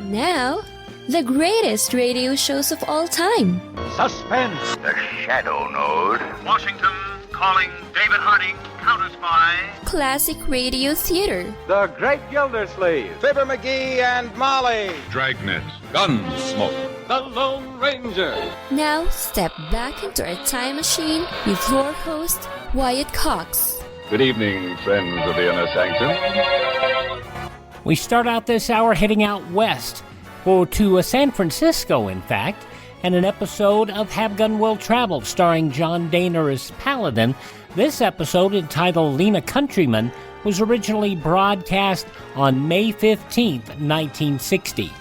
Now, the greatest radio shows of all time. Suspense. The Shadow Node. Washington calling David Harding, counter-spy. Classic radio theater. The Great Gildersleeve. Fibber McGee and Molly. Dragnet. Gunsmoke. The Lone Ranger. Now, step back into our time machine with your host, Wyatt Cox. Good evening, friends of the Inner Sanctum. We start out this hour heading out west, or to San Francisco, in fact, and an episode of Have Gun Will Travel starring John Dehner as Paladin. This episode, entitled Lena Countryman, was originally broadcast on May 15th, 1960.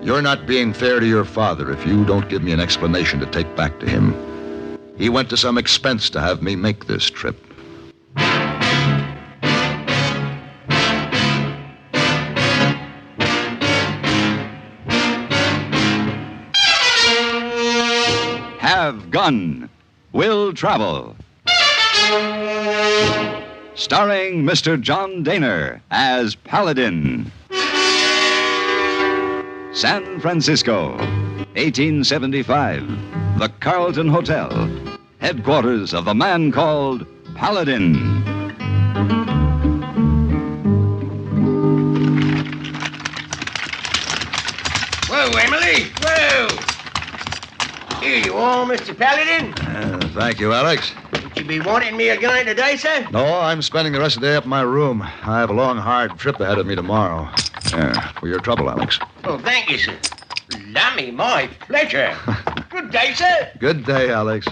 You're not being fair to your father if you don't give me an explanation to take back to him. He went to some expense to have me make this trip. Have Gun Will Travel. Starring Mr. John Dehner as Paladin. San Francisco, 1875. The Carlton Hotel, headquarters of the man called Paladin. Whoa, Emily! Whoa! Here you are, Mr. Paladin. Thank you, Alex. Would you be wanting me again today, sir? No, I'm spending the rest of the day up in my room. I have a long, hard trip ahead of me tomorrow. For your trouble, Alex. Oh, thank you, sir. Lummy, my pleasure. Good day, sir. Good day, Alex.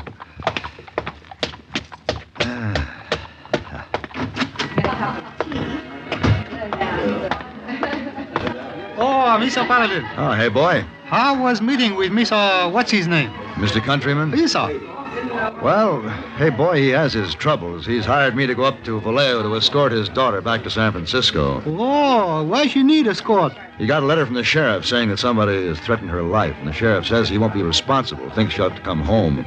Oh, Mr. Paladin. Oh, hey, boy. How was meeting with Mr. What's his name? Mr. Countryman? Yes, sir. Well, hey, boy, he has his troubles. He's hired me to go up to Vallejo to escort his daughter back to San Francisco. Oh, why she need escort? He got a letter from the sheriff saying that somebody has threatened her life, and the sheriff says he won't be responsible, thinks she'll have to come home.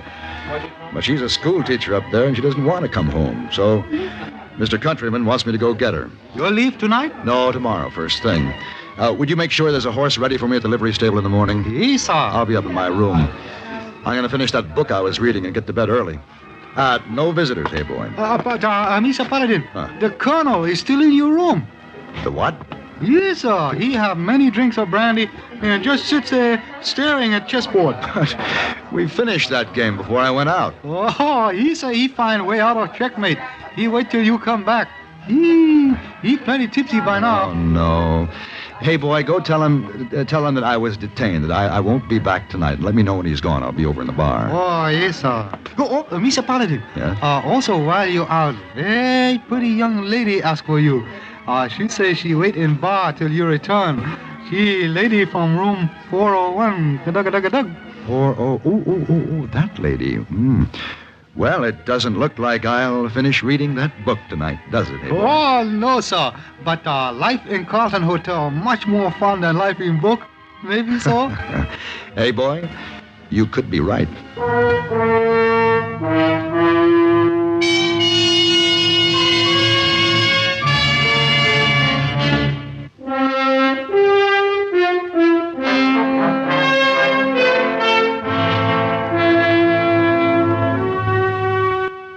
But she's a schoolteacher up there, and she doesn't want to come home, so Mr. Countryman wants me to go get her. You'll leave tonight? No, tomorrow, first thing. Would you make sure there's a horse ready for me at the livery stable in the morning? Yes, sir. I'll be up in my room. I'm going to finish that book I was reading and get to bed early. No visitors, hey, boy. But Mr. Paladin, Huh? the colonel is still in your room. The what? Yes, sir. He have many drinks of brandy and just sits there staring at chessboard. We finished that game before I went out. Oh, he say he find way out of checkmate. He wait till you come back. He plenty tipsy by now. Oh, no. Hey, boy, go tell him that I was detained, that I won't be back tonight. Let me know when he's gone. I'll be over in the bar. Oh, yes, sir. Mr. Paladin. Yeah? Also, while you're out, very pretty young lady ask for you. She say she wait in bar till you return. She lady from room 401. That lady. Well, it doesn't look like I'll finish reading that book tonight, does it, hey, boy? Oh, no, sir. But life in Carlton Hotel much more fun than life in book. Maybe so? Hey, boy, you could be right.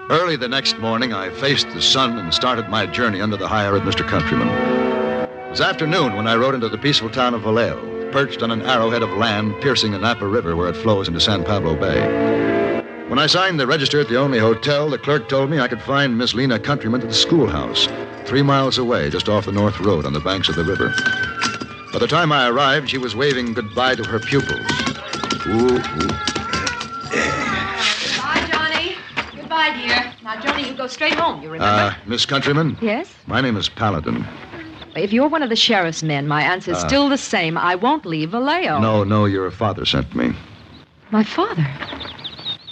Early the next morning, I faced the sun and started my journey under the hire of Mr. Countryman. It was afternoon when I rode into the peaceful town of Vallejo, perched on an arrowhead of land piercing the Napa River where it flows into San Pablo Bay. When I signed the register at the only hotel, the clerk told me I could find Miss Lena Countryman at the schoolhouse, 3 miles away, just off the North Road on the banks of the river. By the time I arrived, she was waving goodbye to her pupils. Bye, Johnny. Goodbye, dear. Now, Johnny, you go straight home, you remember? Miss Countryman? Yes? My name is Paladin. If you're one of the sheriff's men, my answer's still the same. I won't leave Vallejo. No, your father sent me. My father?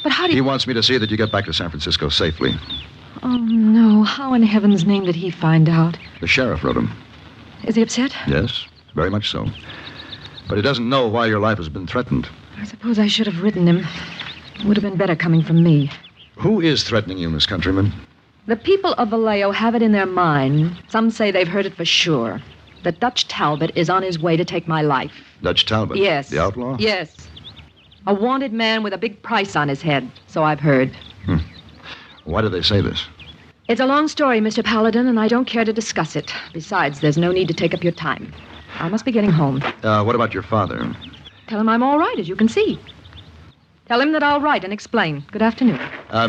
But how do you... He wants me to see that you get back to San Francisco safely. Oh, no. How in heaven's name did he find out? The sheriff wrote him. Is he upset? Yes, very much so. But he doesn't know why your life has been threatened. I suppose I should have written him. Would have been better coming from me. Who is threatening you, Miss Countryman? The people of Vallejo have it in their mind, some say they've heard it for sure, that Dutch Talbot is on his way to take my life. Dutch Talbot? Yes. The outlaw? Yes. A wanted man with a big price on his head, so I've heard. Why do they say this? It's a long story, Mr. Paladin, and I don't care to discuss it. Besides, there's no need to take up your time. I must be getting home. What about your father? Tell him I'm all right, as you can see. Tell him that I'll write and explain. Good afternoon.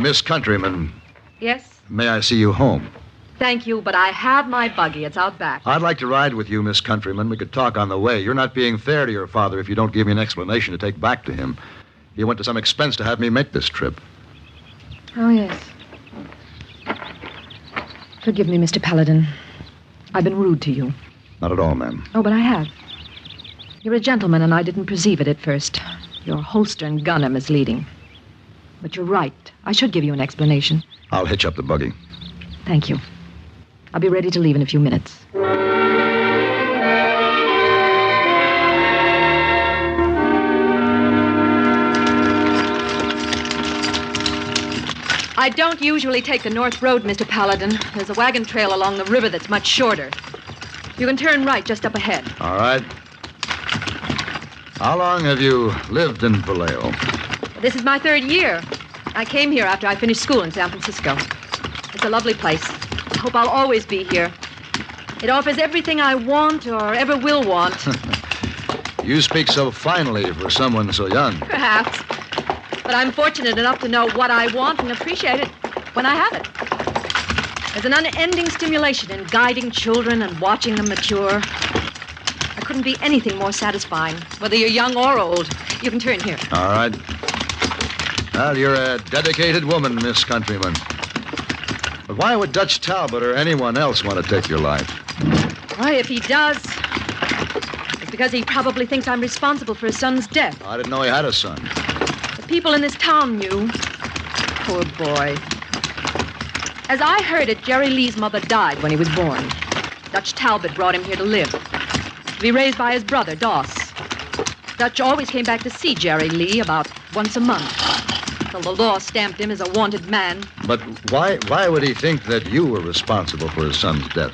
Miss Countryman, Yes? may I see you home? Thank you, but I have my buggy. It's out back. I'd like to ride with you, Miss Countryman. We could talk on the way. You're not being fair to your father if you don't give me an explanation to take back to him. He went to some expense to have me make this trip. Oh, yes. Forgive me, Mr. Paladin. I've been rude to you. Not at all, ma'am. Oh, but I have. You're a gentleman, and I didn't perceive it at first. Your holster and gun are misleading. But you're right. I should give you an explanation. I'll hitch up the buggy. Thank you. I'll be ready to leave in a few minutes. I don't usually take the North Road, Mr. Paladin. There's a wagon trail along the river that's much shorter. You can turn right just up ahead. All right. How long have you lived in Vallejo? This is my 3rd year. I came here after I finished school in San Francisco. It's a lovely place. I hope I'll always be here. It offers everything I want or ever will want. You speak so finely for someone so young. Perhaps. But I'm fortunate enough to know what I want and appreciate it when I have it. There's an unending stimulation in guiding children and watching them mature. There couldn't be anything more satisfying, whether you're young or old. You can turn here. All right. Well, you're a dedicated woman, Miss Countryman. But why would Dutch Talbot or anyone else want to take your life? Why, if he does, it's because he probably thinks I'm responsible for his son's death. I didn't know he had a son. The people in this town knew. Poor boy. As I heard it, Jerry Lee's mother died when he was born. Dutch Talbot brought him here to live, to be raised by his brother, Doss. Dutch always came back to see Jerry Lee about once a month, till the law stamped him as a wanted man. But why would he think that you were responsible for his son's death?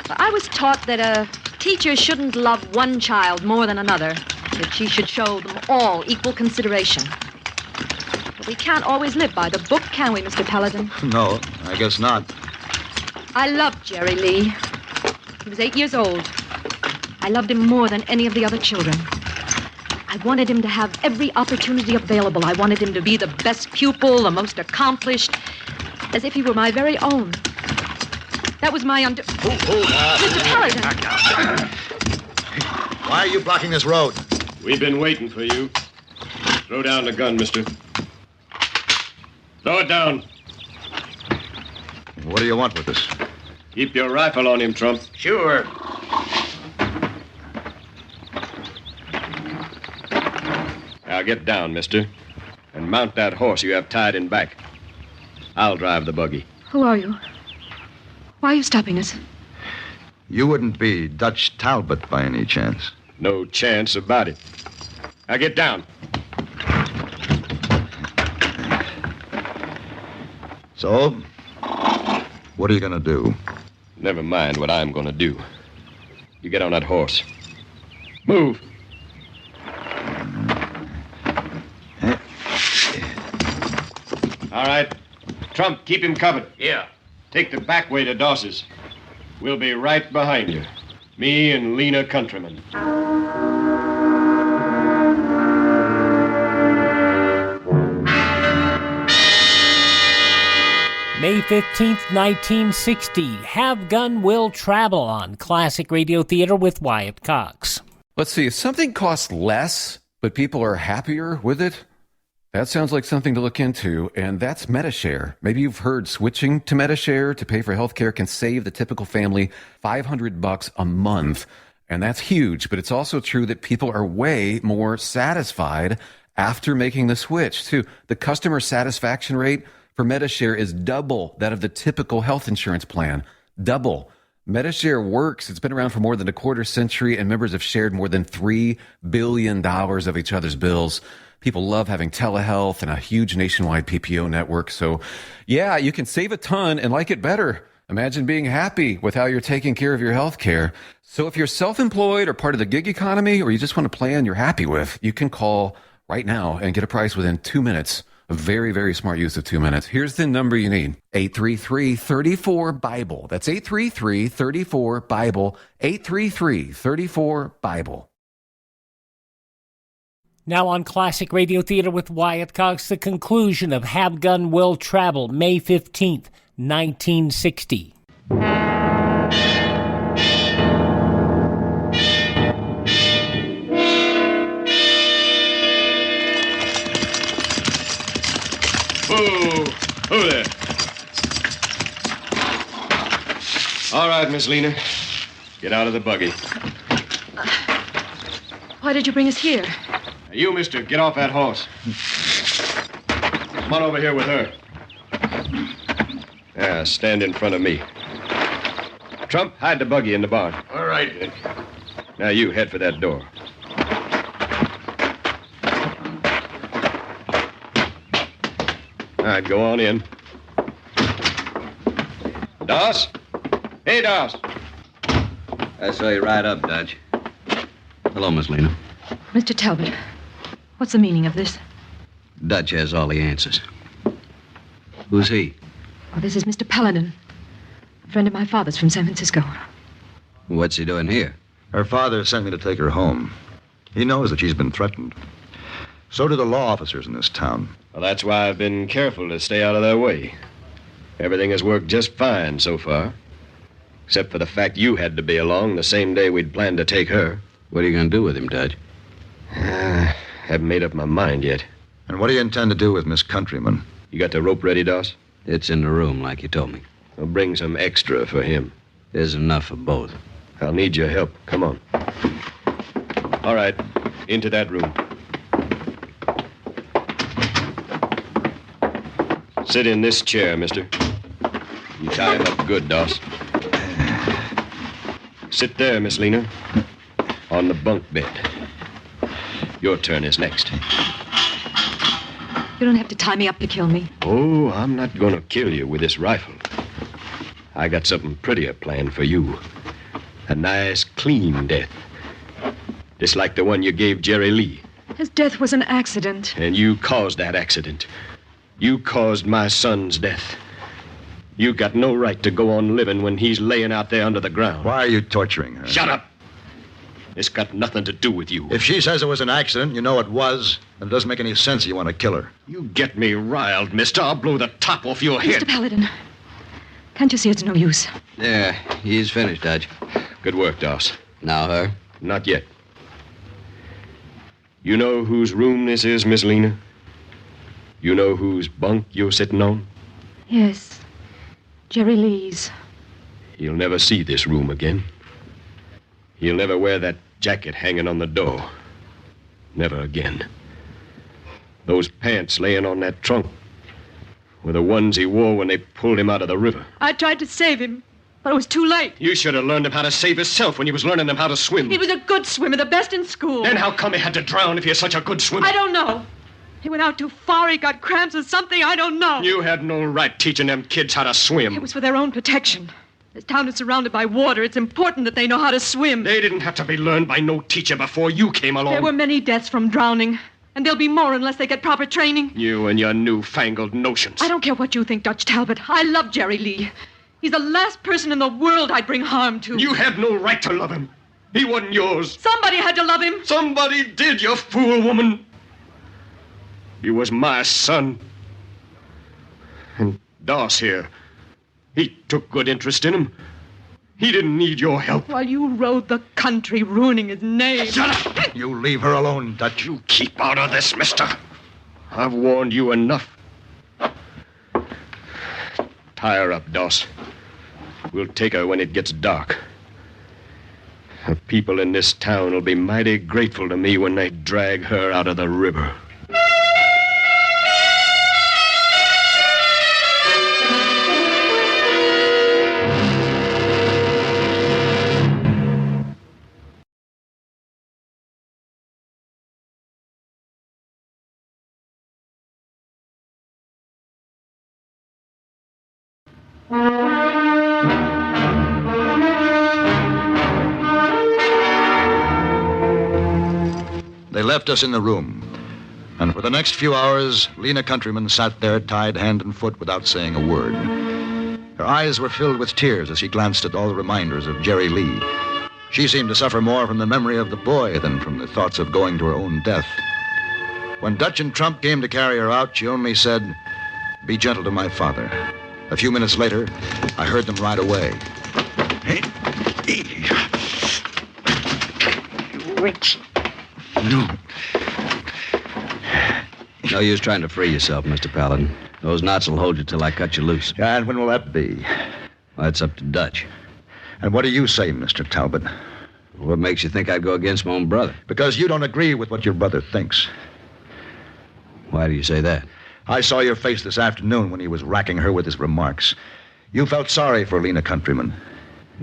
I was taught that a teacher shouldn't love one child more than another, that she should show them all equal consideration. But we can't always live by the book, can we, Mr. Paladin? No, I guess not. I loved Jerry Lee. He was 8 years old. I loved him more than any of the other children. I wanted him to have every opportunity available. I wanted him to be the best pupil, the most accomplished, as if he were my very own. That was my Mr. Paladin! Why are you blocking this road? We've been waiting for you. Throw down the gun, mister. Throw it down. What do you want with this? Keep your rifle on him, Trump. Sure. Now get down, mister, and mount that horse you have tied in back. I'll drive the buggy. Who are you? Why are you stopping us? You wouldn't be Dutch Talbot by any chance. No chance about it. Now get down. So, what are you going to do? Never mind what I'm going to do. You get on that horse. Move. All right. Trump, keep him covered. Yeah. Take the back way to Doss's. We'll be right behind you. Me and Lena Countryman. May 15th, 1960. Have Gun Will Travel on Classic Radio Theater with Wyatt Cox. Let's see, if something costs less, but people are happier with it, that sounds like something to look into, and that's MediShare. Maybe you've heard switching to MediShare to pay for healthcare can save the typical family $500 a month, and that's huge, but it's also true that people are way more satisfied after making the switch, too. The customer satisfaction rate for MediShare is double that of the typical health insurance plan. Double. MediShare works. It's been around for more than a quarter century, and members have shared more than $3 billion of each other's bills. People love having telehealth and a huge nationwide PPO network. So, yeah, you can save a ton and like it better. Imagine being happy with how you're taking care of your health care. So if you're self-employed or part of the gig economy, or you just want a plan you're happy with, you can call right now and get a price within 2 minutes. A very, very smart use of 2 minutes. Here's the number you need. 833-34-BIBLE. That's 833-34-BIBLE. 833-34-BIBLE. Now on Classic Radio Theater with Wyatt Cox, the conclusion of Have Gun Will Travel, May 15th, 1960. Who there? All right, Miss Lena. Get out of the buggy. Why did you bring us here? You, mister, get off that horse. Come on over here with her. Yeah, stand in front of me. Trump, hide the buggy in the barn. All right. Now you head for that door. All right, go on in. Doss? Hey, Doss. I saw you ride up, Dutch. Hello, Miss Lena. Mr. Talbot, what's the meaning of this? Dutch has all the answers. Who's he? Well, this is Mr. Paladin, a friend of my father's from San Francisco. What's he doing here? Her father sent me to take her home. He knows that she's been threatened. So do the law officers in this town. Well, that's why I've been careful to stay out of their way. Everything has worked just fine so far. Except for the fact you had to be along the same day we'd planned to take her. What are you going to do with him, Dutch? Haven't made up my mind yet. And what do you intend to do with Miss Countryman? You got the rope ready, Doss? It's in the room, like you told me. I'll bring some extra for him. There's enough for both. I'll need your help. Come on. All right, into that room. Sit in this chair, mister. You tie him up good, Doss. Sit there, Miss Lena. On the bunk bed. Your turn is next. You don't have to tie me up to kill me. Oh, I'm not going to kill you with this rifle. I got something prettier planned for you. A nice, clean death. Just like the one you gave Jerry Lee. His death was an accident. And you caused that accident. You caused my son's death. You got no right to go on living when he's laying out there under the ground. Why are you torturing her? Shut up! It's got nothing to do with you. If she says it was an accident, you know it was. And it doesn't make any sense you want to kill her. You get me riled, mister. I'll blow the top off your head. Mr. Paladin, can't you see it's no use? Yeah, he's finished, Dutch. Good work, Doss. Now her? Not yet. You know whose room this is, Miss Lena? You know whose bunk you're sitting on? Yes, Jerry Lee's. He'll never see this room again. He'll never wear that jacket hanging on the door. Never again. Those pants laying on that trunk were the ones he wore when they pulled him out of the river. I tried to save him, but it was too late. You should have learned him how to save himself when he was learning him how to swim. He was a good swimmer, the best in school. Then how come he had to drown if you're such a good swimmer? I don't know. He went out too far, he got cramps or something, I don't know. You had no right teaching them kids how to swim. It was for their own protection. This town is surrounded by water. It's important that they know how to swim. They didn't have to be learned by no teacher before you came along. There were many deaths from drowning, and there'll be more unless they get proper training. You and your newfangled notions. I don't care what you think, Dutch Talbot. I love Jerry Lee. He's the last person in the world I'd bring harm to. You had no right to love him. He wasn't yours. Somebody had to love him. Somebody did, you fool woman. He was my son. And Doss here, he took good interest in him. He didn't need your help. While you rode the country, ruining his name. Shut up! You leave her alone, Dutch. You keep out of this, mister. I've warned you enough. Tie her up, Doss. We'll take her when it gets dark. The people in this town will be mighty grateful to me when they drag her out of the river. They left us in the room. And for the next few hours, Lena Countryman sat there tied hand and foot without saying a word. Her eyes were filled with tears as she glanced at all the reminders of Jerry Lee. She seemed to suffer more from the memory of the boy than from the thoughts of going to her own death. When Dutch and Trump came to carry her out, she only said, "Be gentle to my father." A few minutes later, I heard them ride away. Rich. No. No use trying to free yourself, Mr. Paladin. Those knots will hold you till I cut you loose. And when will that be? Well, that's up to Dutch. And what do you say, Mr. Talbot? What makes you think I'd go against my own brother? Because you don't agree with what your brother thinks. Why do you say that? I saw your face this afternoon when he was racking her with his remarks. You felt sorry for Lena Countryman.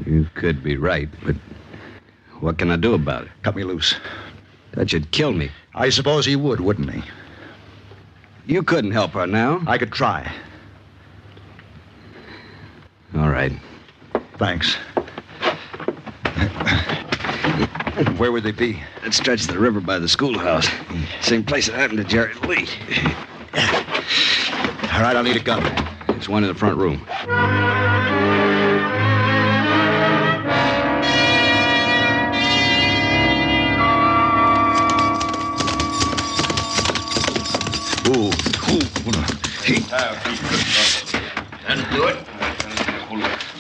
You could be right, but what can I do about it? Cut me loose. That should kill me. I suppose he would, wouldn't he? You couldn't help her now. I could try. All right. Thanks. Where would they be? That stretch of the river by the schoolhouse. Same place it happened to Jerry Lee. All right, I'll need a gun. There's one in the front room. Ooh. That'll do it.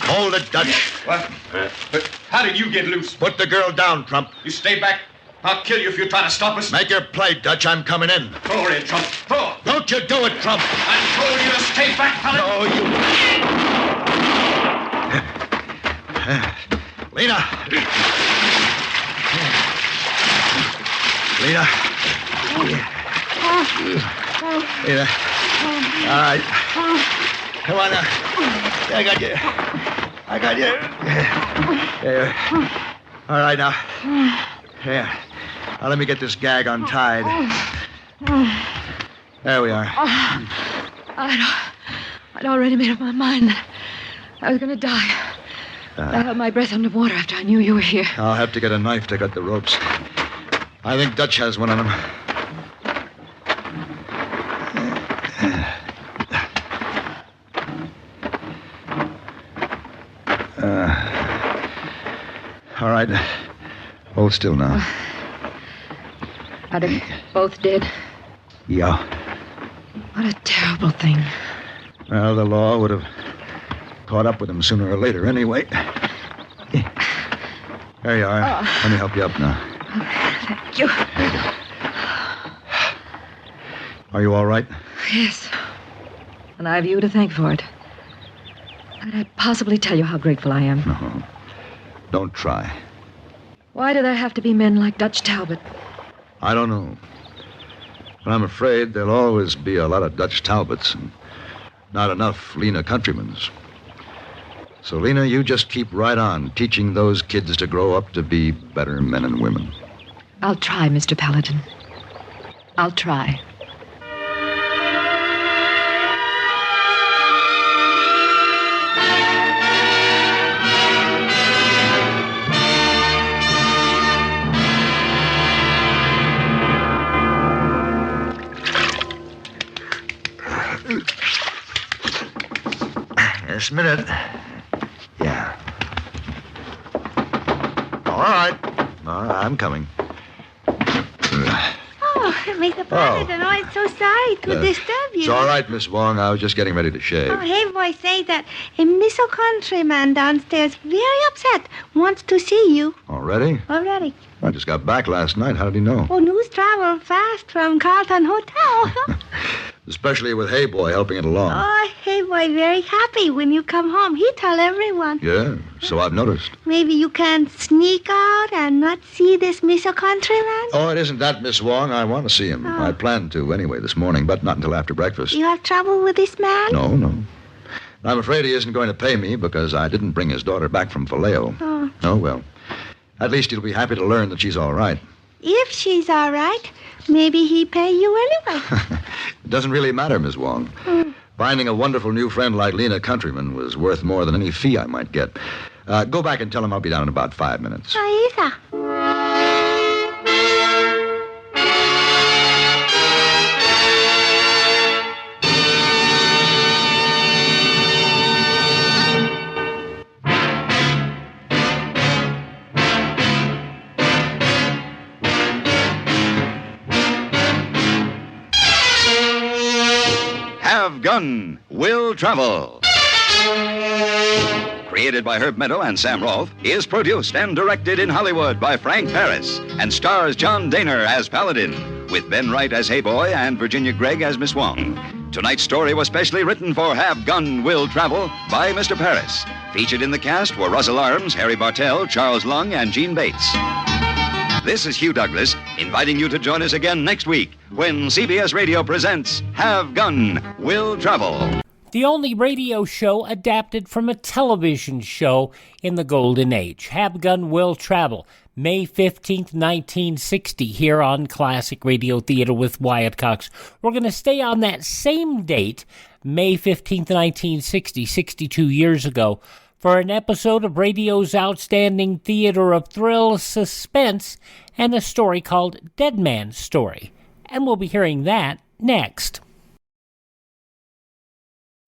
Hold it, Dutch. What? But how did you get loose? Put the girl down, Trump. You stay back. I'll kill you if you try to stop us. Make your play, Dutch. I'm coming in. Throw her in, Trump. Throw her. Don't you do it, Trump. I told you to stay back, Paladin. No, you... Lena. Lena. Lena. All right. Come on now. I got you. I got you. There. All right now. Here. Now let me get this gag untied. There we are. I'd already made up my mind that I was going to die. I held my breath underwater after I knew you were here. I'll have to get a knife to cut the ropes. I think Dutch has one of them. All right. Hold still now. Are they both dead? Yeah. What a terrible thing. Well, the law would have caught up with him sooner or later anyway. There you are. Let me help you up now. Thank you. There you go. Are you all right? Yes. And I have you to thank for it. How could I possibly tell you how grateful I am? No. Don't try. Why do there have to be men like Dutch Talbot? I don't know. But I'm afraid there'll always be a lot of Dutch Talbots and not enough Lena Countrymans. So, Lena, you just keep right on teaching those kids to grow up to be better men and women. I'll try, Mr. Paladin. I'll try. Just a minute. Yeah. All right. I'm coming. Oh, Mr. Paladin, I'm so sorry to disturb you. It's all right, Miss Wong. I was just getting ready to shave. Oh, hey, boy, say that a Mr. Countryman downstairs, very upset, wants to see you. Already? Already. I just got back last night. How did he know? Oh, news traveled fast from Carlton Hotel. Especially with Hey Boy helping it along. Oh, hey, boy, very happy when you come home. He tell everyone. Yeah, so I've noticed. Maybe you can sneak out and not see this Mr. Countryman? Oh, it isn't that, Miss Wong. I want to see him. I planned to anyway this morning, but not until after breakfast. You have trouble with this man? No. I'm afraid he isn't going to pay me because I didn't bring his daughter back from Vallejo. Oh, well. At least he'll be happy to learn that she's all right. If she's all right, maybe he pay you anyway. It doesn't really matter, Miss Wong. Finding a wonderful new friend like Lena Countryman was worth more than any fee I might get. Go back and tell him I'll be down in about 5 minutes. Ahí está. Have Gun, Will Travel. Created by Herb Meadow and Sam Rolfe, is produced and directed in Hollywood by Frank Paris and stars John Dehner as Paladin, with Ben Wright as Hey Boy and Virginia Gregg as Miss Wong. Tonight's story was specially written for Have Gun, Will Travel by Mr. Paris. Featured in the cast were Russell Arms, Harry Bartell, Charles Lung, and Gene Bates. This is Hugh Douglas, inviting you to join us again next week when CBS Radio presents Have Gun, Will Travel. The only radio show adapted from a television show in the Golden Age. Have Gun, Will Travel, May 15th, 1960, here on Classic Radio Theater with Wyatt Cox. We're going to stay on that same date, May 15th, 1960, 62 years ago, for an episode of radio's outstanding theater of thrills, Suspense, and a story called Deadman's Story. And we'll be hearing that next.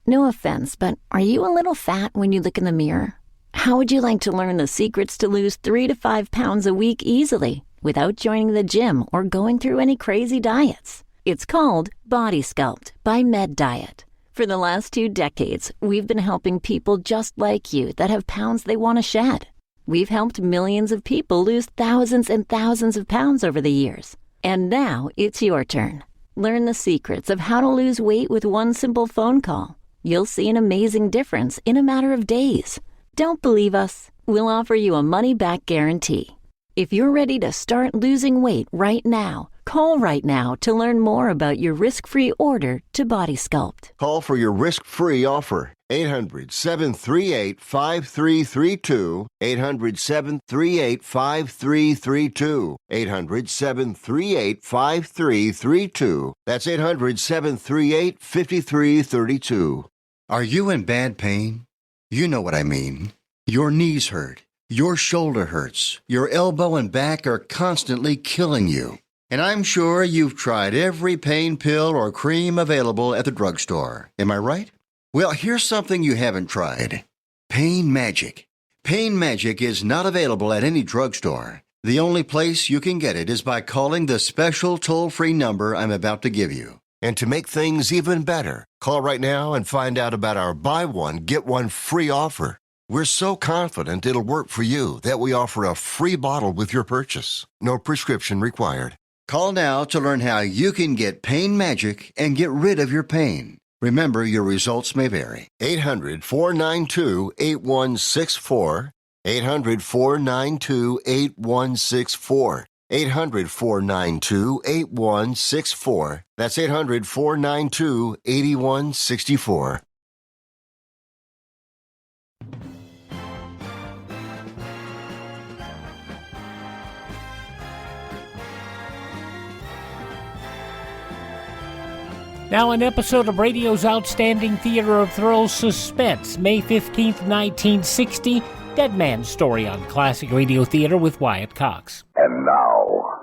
No offense, but are you a little fat when you look in the mirror? How would you like to learn the secrets to lose 3 to 5 pounds a week easily without joining the gym or going through any crazy diets? It's called Body Sculpt by Med Diet. For the last 2 decades, we've been helping people just like you that have pounds they want to shed. We've helped millions of people lose thousands and thousands of pounds over the years. And now it's your turn. Learn the secrets of how to lose weight with one simple phone call. You'll see an amazing difference in a matter of days. Don't believe us? We'll offer you a money-back guarantee. If you're ready to start losing weight right now, call right now to learn more about your risk-free order to Body Sculpt. Call for your risk-free offer. 800-738-5332. 800-738-5332. 800-738-5332. That's 800-738-5332. Are you in bad pain? You know what I mean. Your knees hurt. Your shoulder hurts. Your elbow and back are constantly killing you. And I'm sure you've tried every pain pill or cream available at the drugstore. Am I right? Well, here's something you haven't tried. Pain Magic. Pain Magic is not available at any drugstore. The only place you can get it is by calling the special toll-free number I'm about to give you. And to make things even better, call right now and find out about our buy one, get one free offer. We're so confident it'll work for you that we offer a free bottle with your purchase. No prescription required. Call now to learn how you can get Pain Magic and get rid of your pain. Remember, your results may vary. 800-492-8164. 800-492-8164. 800-492-8164. That's 800-492-8164. Now an episode of radio's outstanding theater of thrills, Suspense, May 15th, 1960, Deadman's Story on Classic Radio Theater with Wyatt Cox. And now,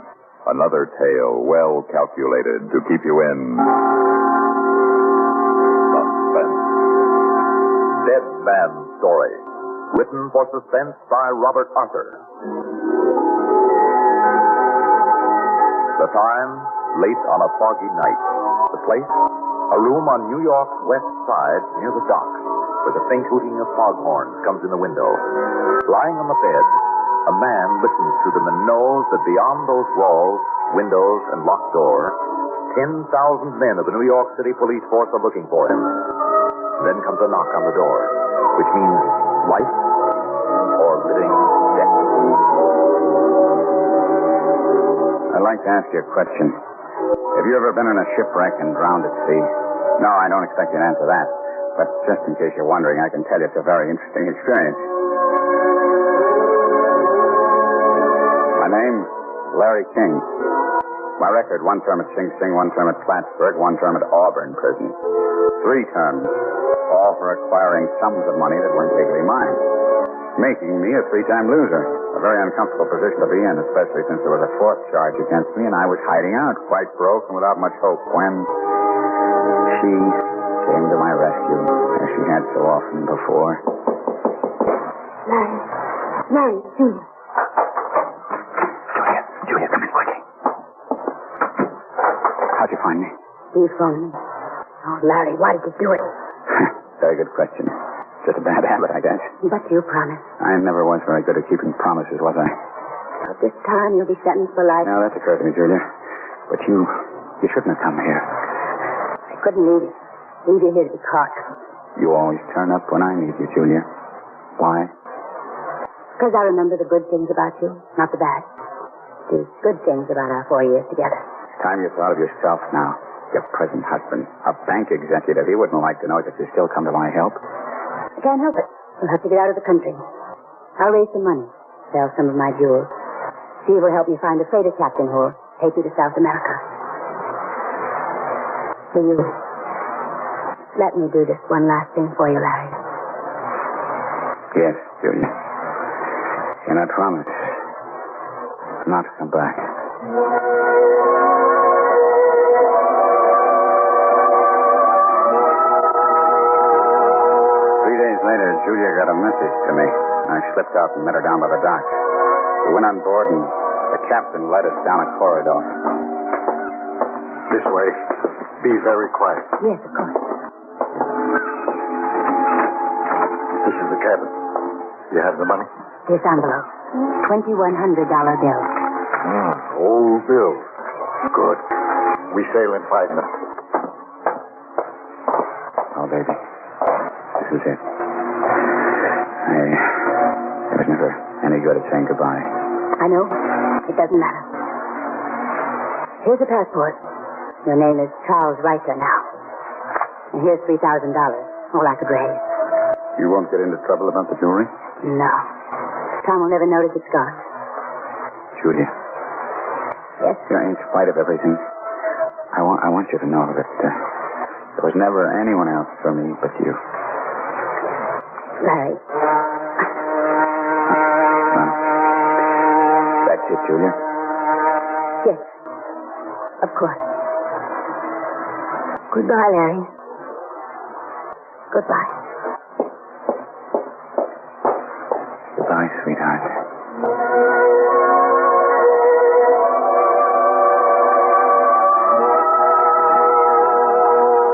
another tale well calculated to keep you in suspense. Deadman's Story, written for Suspense by Robert Arthur. The time, late on a foggy night. The place, a room on New York's west side near the docks, where the faint hooting of foghorns comes in the window. Lying on the bed, a man listens to them and knows that beyond those walls, windows, and locked door, 10,000 men of the New York City police force are looking for him. Then comes a knock on the door, which means life or living death. I'd like to ask you a question. Have you ever been in a shipwreck and drowned at sea? No, I don't expect you to answer that. But just in case you're wondering, I can tell you it's a very interesting experience. My name, Larry King. My record, 1 term at Sing Sing, 1 term at Plattsburgh, 1 term at Auburn Prison. 3 terms, all for acquiring sums of money that weren't legally mine. Making me a 3-time loser. A very uncomfortable position to be in, especially since there was a 4th charge against me and I was hiding out, quite broke and without much hope, when she came to my rescue, as she had so often before. Larry, Junior. Julia, come in quickly. How'd you find me? You phoned me. Oh, Larry, why did you do it? Very good question. Just a bad habit, I guess. But you promised. I never was very good at keeping promises, was I? So this time you'll be sentenced for life. Now, that's occurred to me, Julia. But you shouldn't have come here. I couldn't leave you here to be caught. You always turn up when I need you, Julia. Why? Because I remember the good things about you, not the bad. The good things about our 4 years together. It's time you thought of yourself now. Your present husband, a bank executive. He wouldn't like to know that you still come to my help. I can't help it. You'll have to get out of the country. I'll raise some money, sell some of my jewels. Steve will help me find a freighter captain who will take you to South America. So you let me do this one last thing for you, Larry. Yes, Julia. And I promise not to come back. 3 days later, Julia got a message to me. I slipped out and met her down by the docks. We went on board, and the captain led us down a corridor. This way. Be very quiet. Yes, of course. This is the cabin. You have the money? This envelope. $2,100 bill. Old bill. Good. We sail in 5 minutes. Oh, baby. This is it. It was never any good at saying goodbye. I know. It doesn't matter. Here's a passport. Your name is Charles Reiter now. And here's $3,000. All I could raise. You won't get into trouble about the jewelry? No. Tom will never notice it's gone. Julia. Yes? In spite of everything, I want you to know that there was never anyone else for me but you. Larry. That's it, Julia? Yes. Of course. Goodbye, Larry. Goodbye. Goodbye, sweetheart.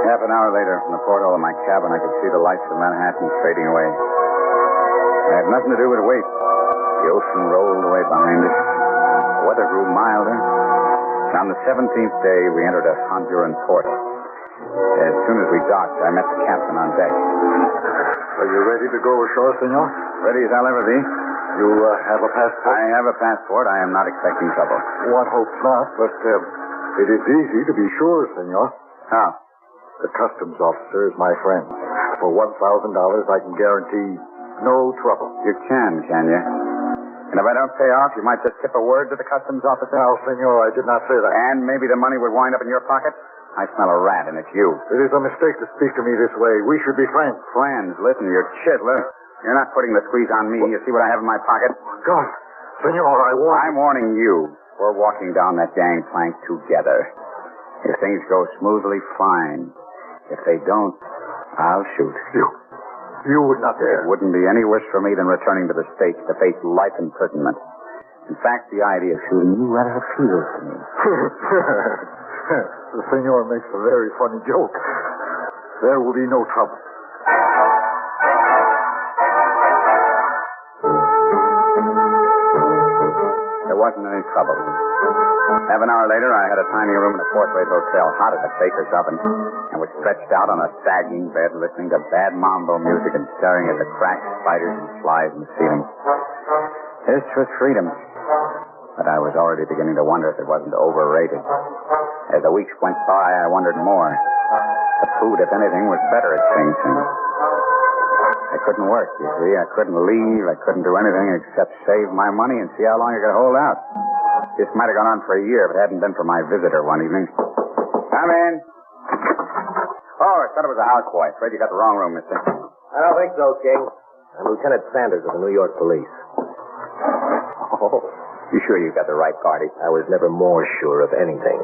Half an hour later, from the porthole of my cabin, I could see the lights of Manhattan fading away. I had nothing to do but wait. The ocean rolled away behind us. The weather grew milder. And on the 17th day, we entered a Honduran port. As soon as we docked, I met the captain on deck. Are you ready to go ashore, senor? Ready as I'll ever be. You have a passport? I have a passport. I am not expecting trouble. One hopes not, but it is easy to be sure, senor. How? The customs officer is my friend. For $1,000, I can guarantee no trouble. You can you? And if I don't pay off, you might just tip a word to the customs officer? No, senor, I did not say that. And maybe the money would wind up in your pocket? I smell a rat, and it's you. It is a mistake to speak to me this way. We should be friends. Friends? Listen, you're chiseler. You're not putting the squeeze on me. You see what I have in my pocket? God, senor, I'm warning you. We're walking down that gangplank together. If things go smoothly, fine. If they don't, I'll shoot. You would not dare. It wouldn't be any worse for me than returning to the States to face life imprisonment. In fact, the idea of shooting you rather appeals to me. The senor makes a very funny joke. There will be no trouble. There wasn't any trouble. Half an hour later, I had a tiny room in a fourth-rate hotel, hot as a baker's oven, and was stretched out on a sagging bed, listening to bad mambo music and staring at the cracks, spiders, and flies in the ceiling. This was freedom. But I was already beginning to wonder if it wasn't overrated. As the weeks went by, I wondered more. The food, if anything, was better at Sing Sing. I couldn't work, you see. I couldn't leave. I couldn't do anything except save my money and see how long I could hold out. This might have gone on for a year if it hadn't been for my visitor one evening. Come in. Oh, I thought it was a houseboy. Afraid you got the wrong room, mister. I don't think so, King. I'm Lieutenant Sanders of the New York Police. Oh, you sure you got the right party? I was never more sure of anything.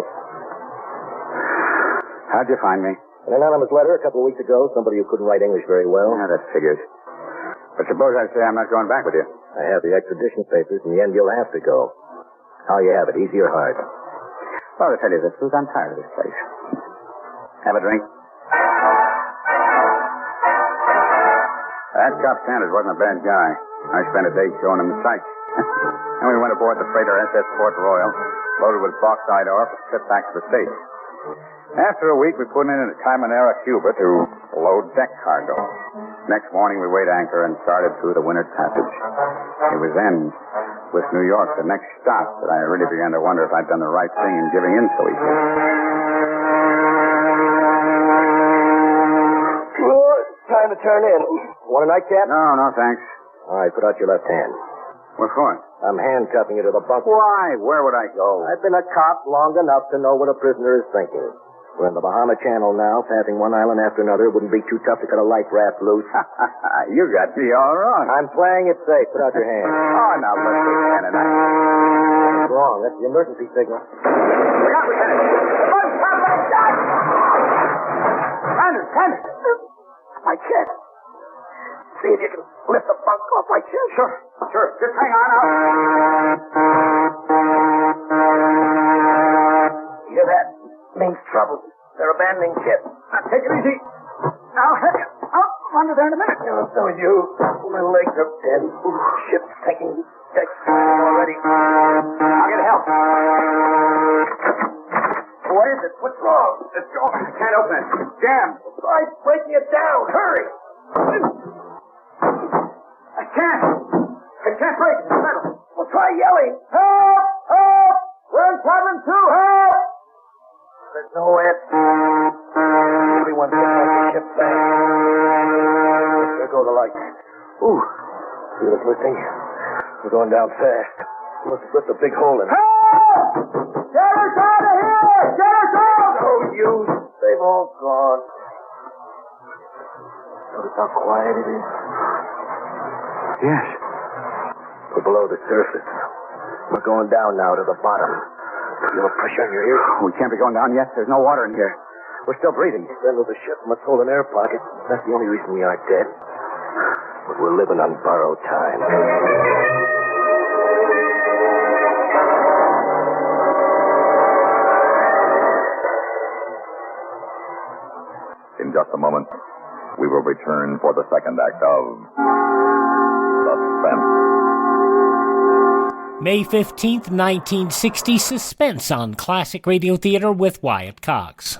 How'd you find me? An anonymous letter a couple of weeks ago. Somebody who couldn't write English very well. Yeah, that figures. But suppose I say I'm not going back with you. I have the extradition papers. In the end, you'll have to go. How you have it, easy or hard? Well, to tell you the truth, I'm tired of this place. Have a drink? That Cop Sanders wasn't a bad guy. I spent a day showing him the sights. And we went aboard the freighter SS Port Royal, loaded with bauxite ore, for a trip back to the States. After a week, we put in at Caminera, Cuba to load deck cargo. Next morning, we weighed anchor and started through the Winter Passage. It was then, with New York the next stop, that I really began to wonder if I'd done the right thing in giving in so easily. Time to turn in. Want a nightcap? No, thanks. All right, put out your left hand. What for? I'm handcuffing you to the bunk. Why? Where would I go? I've been a cop long enough to know what a prisoner is thinking. We're in the Bahama Channel now, passing one island after another. It wouldn't be too tough to cut a life raft loose. You got me all wrong. I'm playing it safe. Put out your hand. Oh, now look, Lieutenant. What's wrong? That's the emergency signal. Look out, Lieutenant. Sanders. My chest. See if you can lift the bunk off my chest. Sure. Just hang on out. You hear that? Means trouble. They're abandoning ship. Now, take it easy. I'll help you. I'll under there in a minute. So is you. My legs are dead. Ship's sinking. Deck's already. I'll get help. What is it? What's wrong? Let's go. I can't open it. It's jammed. Try breaking it down. Hurry. I can't break it. It's metal. Well, try yelling. Help! Help! We're in cabin 2. Help! There's no answer. Everyone's getting off the ship fast. There go the lights. Ooh. Feel it lifting. We're going down fast. Must have ripped a big hole in it. Help! Get us out of here! Get us out! No use. They've all gone. Notice how quiet it is? Yes. We're below the surface. We're going down now to the bottom. Feel a pressure in your ears? We can't be going down yet. There's no water in here. We're still breathing. Then the ship must hold an air pocket. That's the only reason we aren't dead. But we're living on borrowed time. In just a moment, we will return for the second act of Suspense. May 15th, 1960, Suspense on Classic Radio Theater with Wyatt Cox.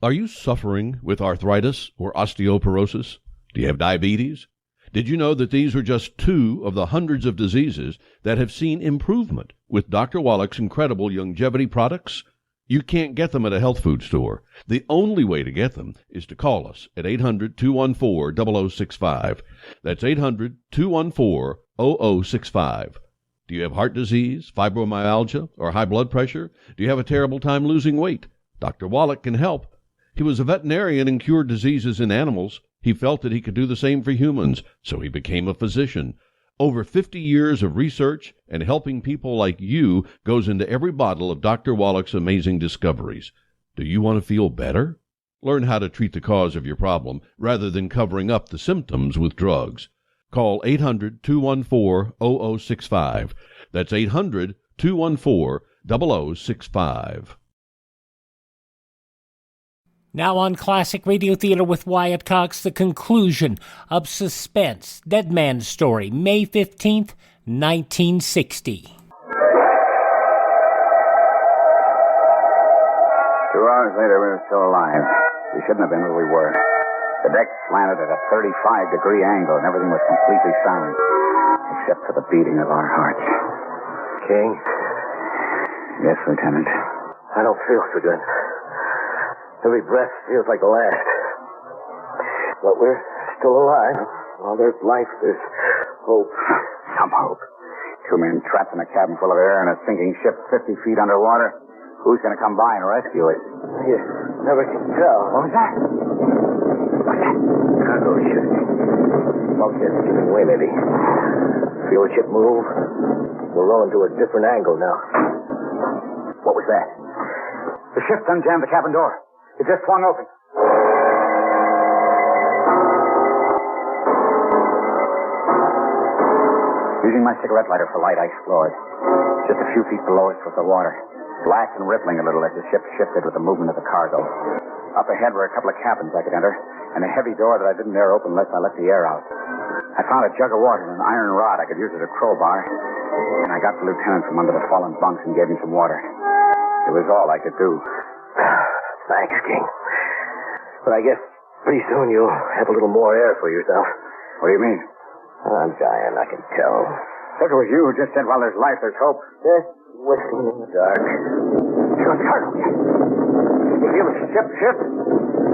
Are you suffering with arthritis or osteoporosis? Do you have diabetes? Did you know that these are just 2 of the hundreds of diseases that have seen improvement with Dr. Wallach's incredible longevity products? You can't get them at a health food store. The only way to get them is to call us at 800-214-0065. That's 800-214-0065. Do you have heart disease, fibromyalgia, or high blood pressure? Do you have a terrible time losing weight? Dr. Wallach can help. He was a veterinarian and cured diseases in animals. He felt that he could do the same for humans, so he became a physician. Over 50 years of research and helping people like you goes into every bottle of Dr. Wallach's amazing discoveries. Do you want to feel better? Learn how to treat the cause of your problem rather than covering up the symptoms with drugs. Call 800-214-0065. That's 800-214-0065. Now on Classic Radio Theater with Wyatt Cox, the conclusion of Suspense, Deadman story, May 15th, 1960. 2 hours later, we were still alive. We shouldn't have been, but we were. The deck slanted at a 35-degree angle, and everything was completely sound, except for the beating of our hearts. King? Yes, Lieutenant. I don't feel so good. Every breath feels like the last. But we're still alive. Well, there's life, there's hope. Some hope. 2 men trapped in a cabin full of air and a sinking ship 50 feet underwater. Who's going to come by and rescue us? You never can tell. What was that? Cargo ship. Bulkhead giving way, maybe. Feel the ship move? We're rolling to a different angle now. What was that? The ship's unjammed the cabin door. It just swung open. Using my cigarette lighter for light, I explored. Just a few feet below us was the water, black and rippling a little as the ship shifted with the movement of the cargo. Up ahead were a couple of cabins I could enter, and a heavy door that I didn't dare open unless I let the air out. I found a jug of water and an iron rod. I could use as a crowbar. And I got the lieutenant from under the fallen bunks and gave him some water. It was all I could do. Thanks, King. But I guess pretty soon you'll have a little more air for yourself. What do you mean? I'm dying, I can tell. Thought it was you who just said, while there's life, there's hope. Just whistling in the dark. You're on cargo. You feel the ship shift?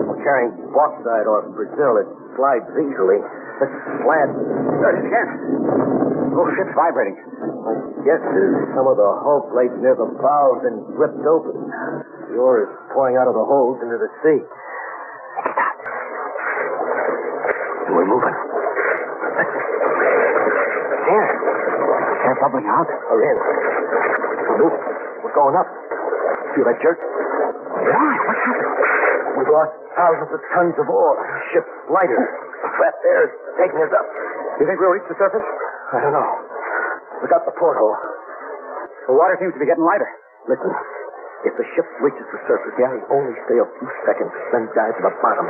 We're carrying bauxite off Brazil. It slides easily. Let's slant. There it is again. The whole ship's vibrating. I guess some of the hull plates near the bow have been ripped open. The ore is pouring out of the holes into the sea. Stop. And we're moving. There. They're bubbling out. We're in. We're moving. We're going up. Feel that jerk? Why? What's happened? We've lost thousands of tons of ore. The ship's lighter. The flat air is taking us up. You think we'll reach the surface? I don't know. Look out the porthole. The water seems to be getting lighter. Listen. If the ship reaches the surface, it'll only stay a few seconds, then dive to the bottom.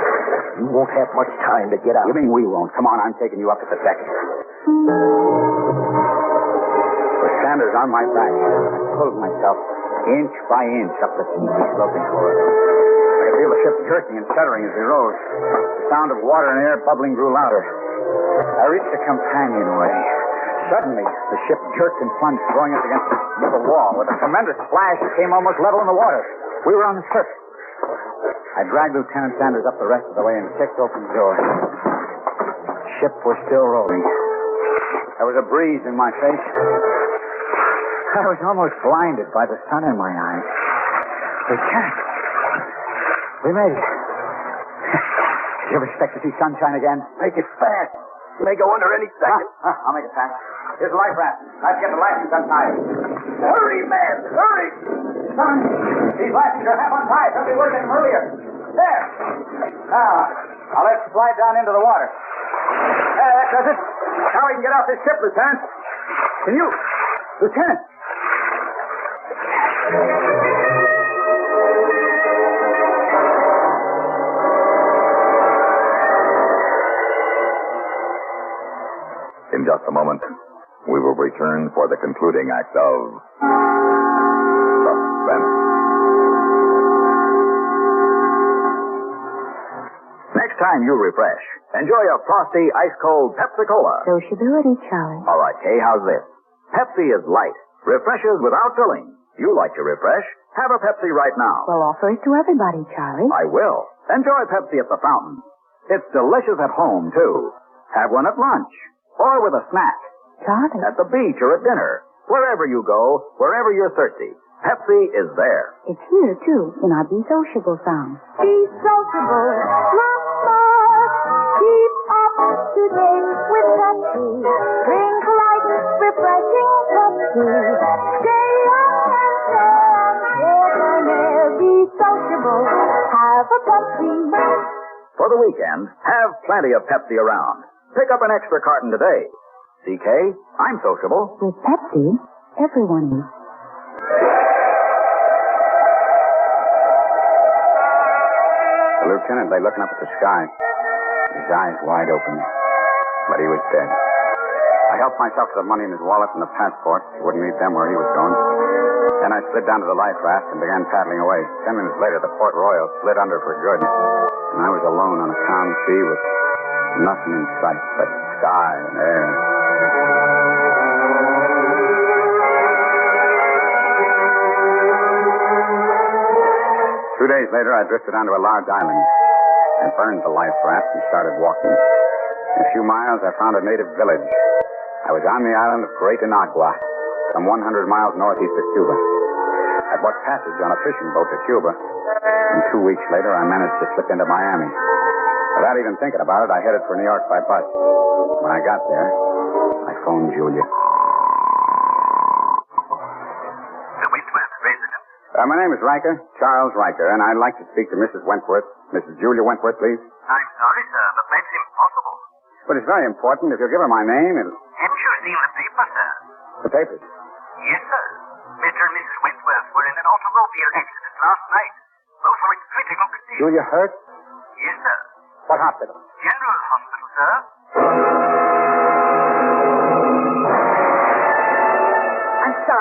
You won't have much time to get out. You mean we won't? Come on, I'm taking you up to the deck. The Sanders on my back. I pulled myself inch by inch up the steeply sloping corridor. I could feel the ship jerking and shuddering as we rose. The sound of water and air bubbling grew louder. I reached the companionway. Suddenly, the ship jerked and plunged, throwing us against the wall. With a tremendous splash, it came almost level in the water. We were on the surface. I dragged Lieutenant Sanders up the rest of the way and kicked open the door. The ship was still rolling. There was a breeze in my face. I was almost blinded by the sun in my eyes. Lieutenant, we made it. You ever expect to see sunshine again? Make it fast. It may go under any second. I'll make it fast. Here's a life raft. Let's get the lashings untied. Hurry, man! Hurry! Son, these lashings are half untied. Somebody worked them earlier. There. Now let's slide down into the water. There, that does it. Now we can get off this ship, Lieutenant. Can you? Lieutenant! In just a moment, we will return for the concluding act of Suspense. Next time you refresh, enjoy a frosty, ice-cold Pepsi-Cola. Sociability, Charlie. All right, Kay, how's this? Pepsi is light, refreshes without filling. You like to refresh? Have a Pepsi right now. Well, offer it to everybody, Charlie. I will. Enjoy Pepsi at the fountain. It's delicious at home, too. Have one at lunch. Or with a snack. Charlie. At the beach or at dinner. Wherever you go, wherever you're thirsty, Pepsi is there. It's here, too, in our Be Sociable song. Be sociable, mama. Keep up to date with Pepsi. Drink light, refreshing Pepsi. Stay up and debonair. Be sociable. Have a Pepsi. For the weekend, have plenty of Pepsi around. Pick up an extra carton today. CK, I'm sociable. With Pepsi, everyone is. The lieutenant lay looking up at the sky, his eyes wide open. But he was dead. I helped myself to the money in his wallet and the passport. He wouldn't leave them where he was going. Then I slid down to the life raft and began paddling away. 10 minutes later, the Port Royal slid under for good. And I was alone on a calm sea with nothing in sight but sky and air. Two days later, I drifted onto a large island. I burned the life raft and started walking. In a few miles, I found a native village. I was on the island of Great Inagua, some 100 miles northeast of Cuba. I bought passage on a fishing boat to Cuba, and 2 weeks later, I managed to slip into Miami. Without even thinking about it, I headed for New York by bus. When I got there, I phoned Julia. The Wentworth residence. My name is Riker, Charles Riker, and I'd like to speak to Mrs. Wentworth. Mrs. Julia Wentworth, please. I'm sorry, sir, but that's impossible. But it's very important. If you'll give her my name, it'll... Haven't you seen the paper, sir? The papers. Yes, sir. Mr. and Mrs. Wentworth were in an automobile accident last night. Both are in critical condition. Julia hurt? Yes, sir. What hospital? General Hospital, sir.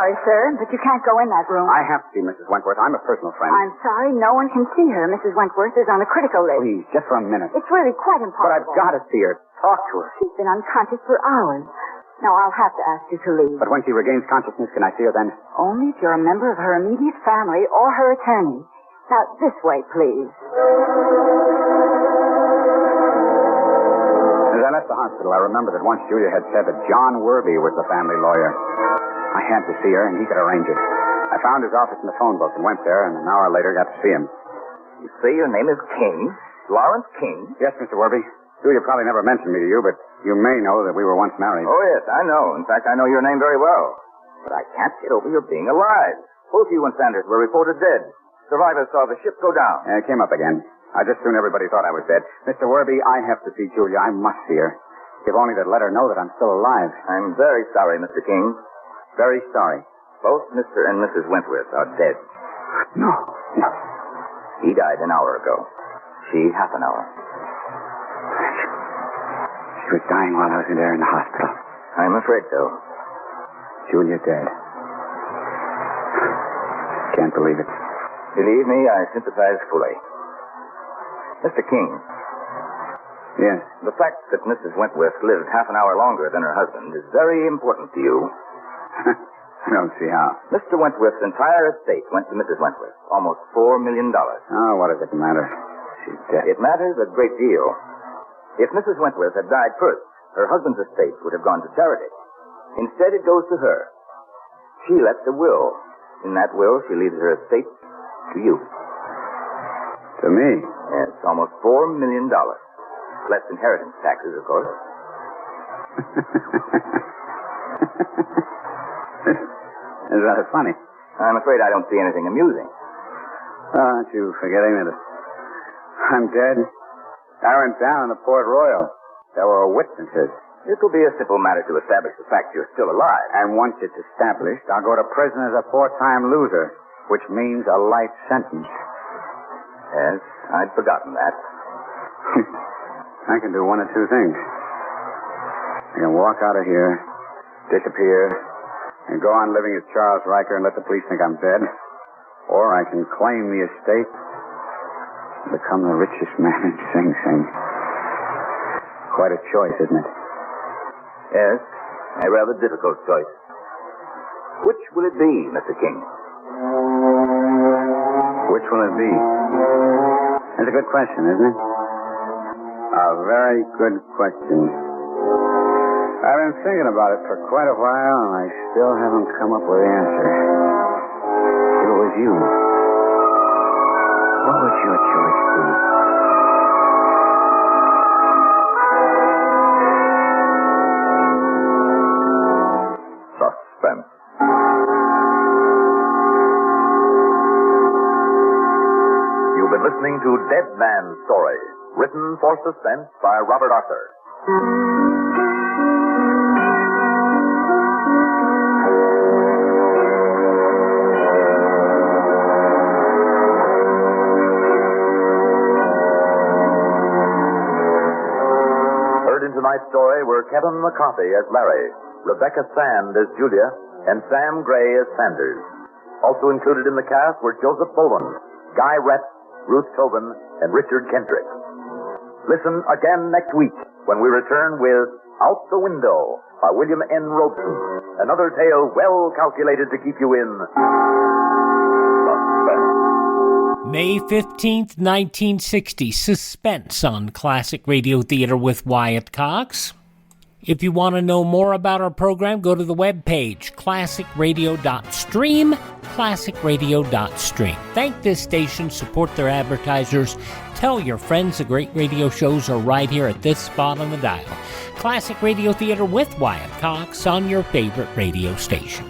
sorry, sir, but you can't go in that room. I have to see Mrs. Wentworth. I'm a personal friend. I'm sorry, no one can see her. Mrs. Wentworth is on a critical list. Please, just for a minute. It's really quite impossible. But I've got to see her. Talk to her. She's been unconscious for hours. Now, I'll have to ask you to leave. But when she regains consciousness, can I see her then? Only if you're a member of her immediate family or her attorney. Now, this way, please. As I left the hospital, I remember that once Julia had said that John Werby was the family lawyer. I had to see her, and he could arrange it. I found his office in the phone book and went there, and an hour later got to see him. You say your name is King? Lawrence King? Yes, Mr. Werby. Julia probably never mentioned me to you, but you may know that we were once married. Oh, yes, I know. In fact, I know your name very well. But I can't get over your being alive. Both you and Sanders were reported dead. Survivors saw the ship go down. It came up again. I just soon everybody thought I was dead. Mr. Werby, I have to see Julia. I must see her. If only to let her know that I'm still alive. I'm very sorry, Mr. King. Very sorry. Both Mr. and Mrs. Wentworth are dead. No. He died an hour ago. She half an hour. She was dying while I was in there in the hospital. I'm afraid so. Julia dead. Can't believe it. Believe me, I sympathize fully. Mr. King. Yes? The fact that Mrs. Wentworth lived half an hour longer than her husband is very important to you. I don't see how. Mr. Wentworth's entire estate went to Mrs. Wentworth. Almost $4 million. Oh, what does it matter? She's dead. It matters a great deal. If Mrs. Wentworth had died first, her husband's estate would have gone to charity. Instead, it goes to her. She left a will. In that will, she leaves her estate to you. To me? Yes, almost $4 million. Less inheritance taxes, of course. It's rather funny. I'm afraid I don't see anything amusing. Aren't you forgetting that I'm dead? I went down in the Port Royal. There were witnesses. It will be a simple matter to establish the fact you're still alive. And once it's established, I'll go to prison as a 4-time loser, which means a life sentence. Yes, I'd forgotten that. I can do one of two things. I can walk out of here, disappear, and go on living as Charles Riker and let the police think I'm dead. Or I can claim the estate and become the richest man in Sing Sing. Quite a choice, isn't it? Yes, a rather difficult choice. Which will it be, Mr. King? Which will it be? That's a good question, isn't it? A very good question. I've been thinking about it for quite a while, and I still haven't come up with the answer. If it was you, what would your choice be? Suspense. You've been listening to Deadman Story, written for Suspense by Robert Arthur. Heard in tonight's story were Kevin McCarthy as Larry, Rebecca Sand as Julia, and Sam Gray as Sanders. Also included in the cast were Joseph Bowen, Guy Rett, Ruth Tobin, and Richard Kendrick. Listen again next week when we return with Out the Window by William N. Robeson, another tale well calculated to keep you in suspense. May 15th, 1960, Suspense on Classic Radio Theater with Wyatt Cox. If you want to know more about our program, go to the webpage, classicradio.stream, classicradio.stream. Thank this station, support their advertisers, tell your friends the great radio shows are right here at this spot on the dial. Classic Radio Theater with Wyatt Cox on your favorite radio station.